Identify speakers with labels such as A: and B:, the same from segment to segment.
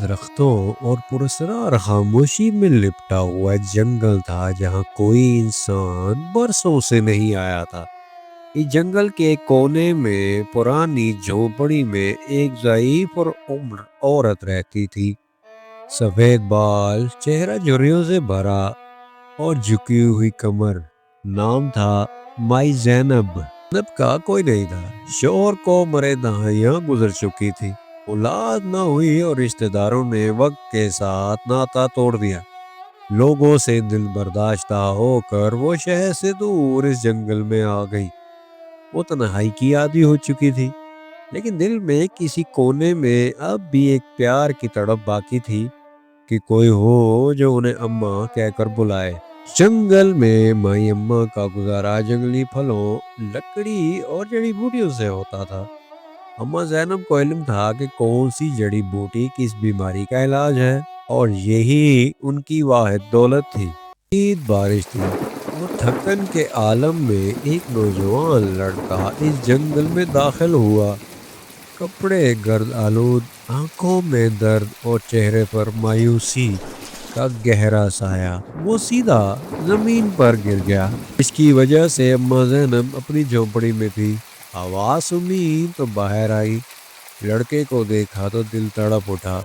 A: درختوں اور پراسرار خاموشی میں لپٹا ہوا جنگل تھا جہاں کوئی انسان برسوں سے نہیں آیا تھا۔ اس جنگل کے کونے میں پرانی جھونپڑی میں ایک ضعیف اور عمر عورت رہتی تھی۔ سفید بال، چہرہ جھریوں سے بھرا اور جھکی ہوئی کمر۔ نام تھا مائی زینب۔ زینب کا کوئی نہیں تھا۔ شوہر کو مرے دہائیاں گزر چکی تھی، اولاد نہ ہوئی اور رشتہ داروں نے وقت کے ساتھ ناتا توڑ دیا۔ لوگوں سے دل برداشتہ ہو کر وہ شہر سے دور اس جنگل میں آ گئی۔ وہ تنہائی کی عادی ہو چکی تھی، لیکن دل میں کسی کونے میں اب بھی ایک پیار کی تڑپ باقی تھی کہ کوئی ہو جو انہیں اماں کہہ کر بلائے۔ جنگل میں مائی اماں کا گزارا جنگلی پھلوں، لکڑی اور جڑی بوٹیوں سے ہوتا تھا۔ اماں زینب کو علم تھا کہ کون سی جڑی بوٹی کس بیماری کا علاج ہے، اور یہی ان کی واحد دولت تھی۔ شدید بارش تھی اور تھکن کے عالم میں ایک نوجوان لڑکا اس جنگل میں داخل ہوا۔ کپڑے گرد آلود، آنکھوں میں درد اور چہرے پر مایوسی کا گہرا سایہ۔ وہ سیدھا زمین پر گر گیا۔ اس کی وجہ سے اماں زینب اپنی جھونپڑی میں تھی۔ آواز سنی تو باہر آئی۔ لڑکے کو دیکھا تو دل تڑپ اٹھا۔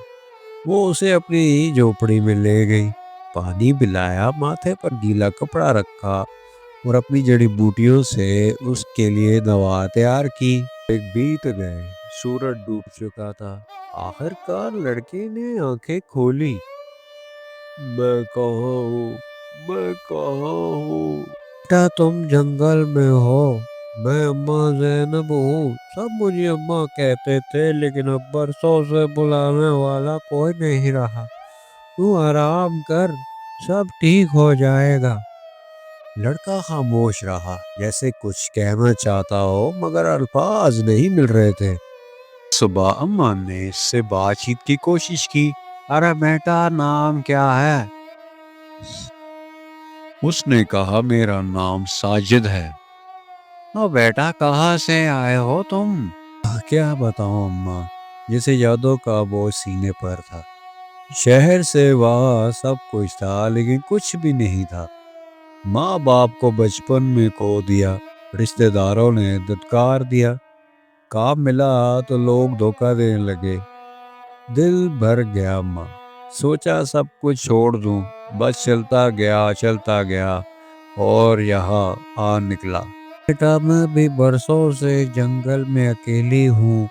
A: وہ اسے اپنی جھونپڑی میں لے گئی، پانی پلایا، ماتھے پر گیلا کپڑا رکھا اور اپنی جڑی بوٹیوں سے اس کے لیے دوا تیار کی۔ ایک بیت گئے، سورج ڈوب چکا تھا۔ آخر کار لڑکے نے آنکھیں کھولی۔ میں کہاں ہوں؟ میں کہاں ہوں؟ بیٹا تم جنگل میں ہو، میں اماں زینب ہوں۔ سب مجھے اماں کہتے تھے، لیکن اب برسوں سے بلانے والا کوئی نہیں رہا۔ تو آرام کر، سب ٹھیک ہو جائے گا۔ لڑکا خاموش رہا، جیسے کچھ کہنا چاہتا ہو مگر الفاظ نہیں مل رہے تھے۔ صبح اماں نے اس سے بات چیت کی کوشش کی۔ ارے بیٹا نام کیا ہے؟ اس نے کہا میرا نام ساجد ہے۔ بیٹا کہاں سے آئے ہو تم؟ کیا بتاؤں اماں، جیسے یادوں کا بوجھ سینے پر تھا۔ شہر سے وہاں سب کچھ تھا لیکن کچھ بھی نہیں تھا۔ ماں باپ کو بچپن میں کھو دیا، رشتہ داروں نے دھتکار دیا، کام ملا تو لوگ دھوکہ دینے لگے۔ دل بھر گیا اماں، سوچا سب کچھ چھوڑ دوں، بس چلتا گیا اور یہاں آ نکلا۔ بیٹا میں بھی برسوں سے جنگل میں اکیلی ہوں،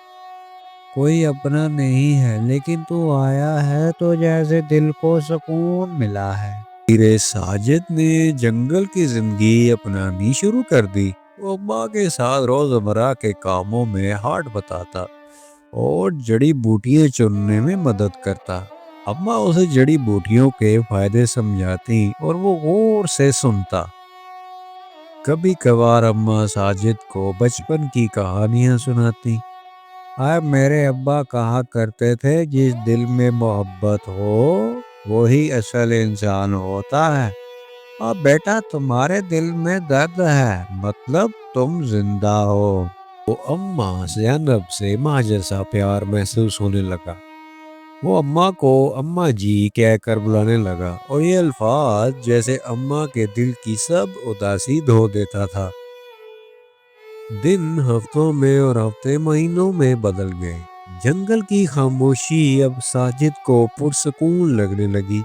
A: کوئی اپنا نہیں ہے، لیکن تو آیا ہے تو جیسے دل کو سکون ملا ہے۔ میرے ساجد نے جنگل کی زندگی اپنانی شروع کر دی۔ وہ اماں کے ساتھ روزمرہ کے کاموں میں ہاتھ بٹاتا اور جڑی بوٹیاں چننے میں مدد کرتا۔ اماں اسے جڑی بوٹیوں کے فائدے سمجھاتی اور وہ غور سے سنتا۔ کبھی کبھار اماں ساجد کو بچپن کی کہانیاں سناتی۔ میرے ابا کہا کرتے تھے جس دل میں محبت ہو وہی اصل انسان ہوتا ہے۔ بیٹا تمہارے دل میں درد ہے، مطلب تم زندہ ہو۔ وہ اماں زینب سے ماں جیسا پیار محسوس ہونے لگا۔ وہ اماں کو اماں جی کہہ کر بلانے لگا اور یہ الفاظ جیسے اماں کے دل کی سب اداسی دھو دیتا تھا۔ دن ہفتوں میں اور ہفتے مہینوں میں بدل گئے۔ جنگل کی خاموشی اب ساجد کو پرسکون لگنے لگی۔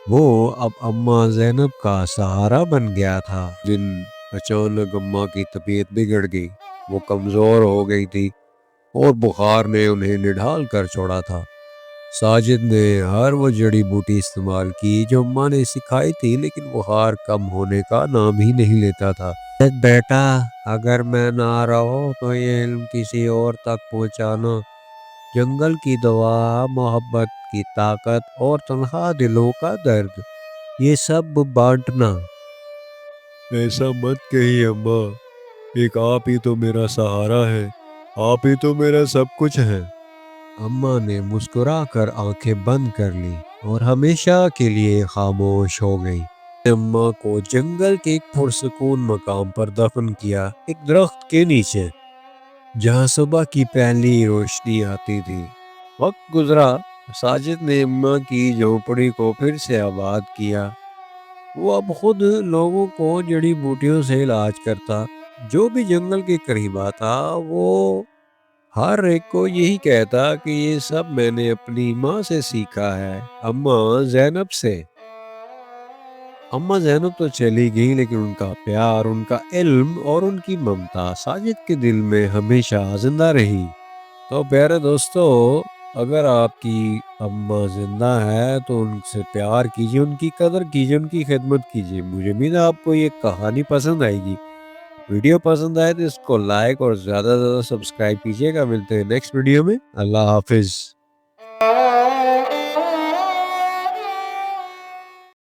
A: وہ اب اماں زینب کا سہارا بن گیا تھا۔ دن اچانک اماں کی طبیعت بگڑ گئی۔ وہ کمزور ہو گئی تھی اور بخار نے انہیں نڈھال کر چھوڑا تھا۔ ساجد نے ہر وہ جڑی بوٹی استعمال کی جو اماں نے سکھائی تھی، لیکن بخار کم ہونے کا نام ہی نہیں لیتا تھا۔ بیٹا اگر میں نہ رہوں تو یہ علم کسی اور تک پہنچانا، جنگل کی دوا، محبت کی طاقت اور تنہا دلوں کا درد، یہ سب بانٹنا۔ ایسا مت کہیے اماں، ایک آپ ہی تو میرا سہارا ہے، آپ ہی تو میرا سب کچھ ہے۔ اماں نے مسکرا کر آنکھیں بند کر لی اور ہمیشہ کے لیے خاموش ہو گئی۔ اماں کو جنگل کے ایک پرسکون مقام پر دفن کیا، ایک درخت کے نیچے، جہاں صبح کی پہلی روشنی آتی تھی۔ وقت گزرا، ساجد نے اماں کی جھونپڑی کو پھر سے آباد کیا۔ وہ اب خود لوگوں کو جڑی بوٹیوں سے علاج کرتا۔ جو بھی جنگل کے قریب آتا وہ ہر ایک کو یہی کہتا کہ یہ سب میں نے اپنی ماں سے سیکھا ہے، اماں زینب سے۔ اماں زینب تو چلی گئی لیکن ان کا پیار، ان کا علم اور ان کی ممتا ساجد کے دل میں ہمیشہ زندہ رہی۔ تو پیارے دوستو، اگر آپ کی اماں زندہ ہے تو ان سے پیار کیجیے، ان کی قدر کیجیے، ان کی خدمت کیجیے۔ مجھے امید ہے آپ کو یہ کہانی پسند آئے گی۔ ویڈیو پسند آئے تو اس کو لائک اور زیادہ سے زیادہ سبسکرائب کیجیے گا۔ ملتے ہیں نیکسٹ ویڈیو میں۔ اللہ حافظ۔